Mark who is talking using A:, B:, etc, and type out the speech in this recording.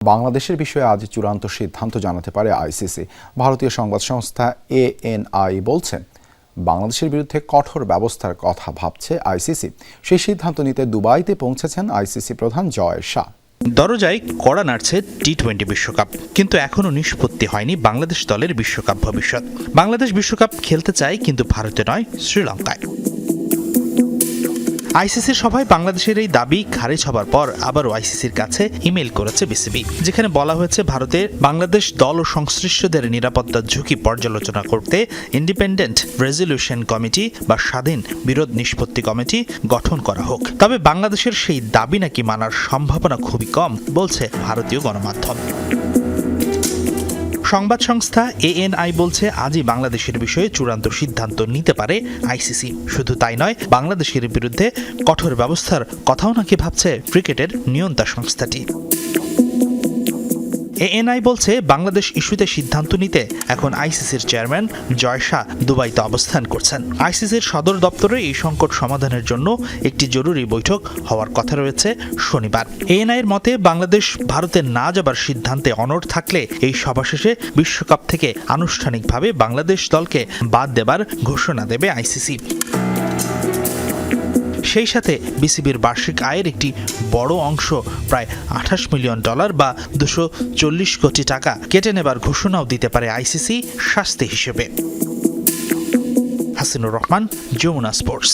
A: বাংলাদেশের বিষয়ে আজ চূড়ান্ত সিদ্ধান্ত জানাতে পারে আইসিসি। ভারতীয় সংবাদ সংস্থা এএনআই বলছে, বাংলাদেশের বিরুদ্ধে কঠোর ব্যবস্থার কথা ভাবছে আইসিসি। সেই সিদ্ধান্ত নিতে দুবাইতে পৌঁছেছেন আইসিসি প্রধান জয় শাহ।
B: দরজায় কড়া নাড়ছে টি-20 বিশ্বকাপ, কিন্তু এখনও নিষ্পত্তি হয়নি বাংলাদেশ দলের বিশ্বকাপ ভবিষ্যৎ। বাংলাদেশ বিশ্বকাপ খেলতে চায়, কিন্তু ভারতে নয়, শ্রীলঙ্কায়। আইসিসির সভায় বাংলাদেশের এই দাবি খারিজ হবার পর আবারও আইসিসির কাছে ইমেইল করেছে বিসিবি, যেখানে বলা হয়েছে ভারতে বাংলাদেশ দল ও সংশ্লিষ্টদের নিরাপত্তার ঝুঁকি পর্যালোচনা করতে ইন্ডিপেন্ডেন্ট রেজলিউশন কমিটি বা স্বাধীন বিরোধ নিষ্পত্তি কমিটি গঠন করা হোক। তবে বাংলাদেশের সেই দাবি নাকি মানার সম্ভাবনা খুবই কম বলছে ভারতীয় গণমাধ্যম। সংবাদ সংস্থা এএনআই বলছে, আজই বাংলাদেশের বিষয়ে চূড়ান্ত সিদ্ধান্ত নিতে পারে আইসিসি। শুধু তাই নয়, বাংলাদেশের বিরুদ্ধে কঠোর ব্যবস্থার কথাও নাকি ভাবছে ক্রিকেটের নিয়ন্ত্রণ সংস্থাটি। এএনআই বলছে, বাংলাদেশ ইস্যুতে সিদ্ধান্ত নিতে এখন আইসিসির চেয়ারম্যান জয় শাহ দুবাইতে অবস্থান করছেন। আইসিসির সদর দপ্তরে এই সংকট সমাধানের জন্য একটি জরুরি বৈঠক হওয়ার কথা রয়েছে শনিবার। এএনআইয়ের মতে, বাংলাদেশ ভারতে না যাবার সিদ্ধান্তে অনড় থাকলে এই সভা শেষে বিশ্বকাপ থেকে আনুষ্ঠানিকভাবে বাংলাদেশ দলকে বাদ দেবার ঘোষণা দেবে আইসিসি। সেই সাথে বিসিবির বার্ষিক আয়ের একটি বড় অংশ, প্রায় $28 মিলিয়ন বা 240 কোটি টাকা কেটে নেবার ঘোষণাও দিতে পারে আইসিসি শাস্তি হিসেবে। হাসিনুর রহমান, যমুনা স্পোর্টস।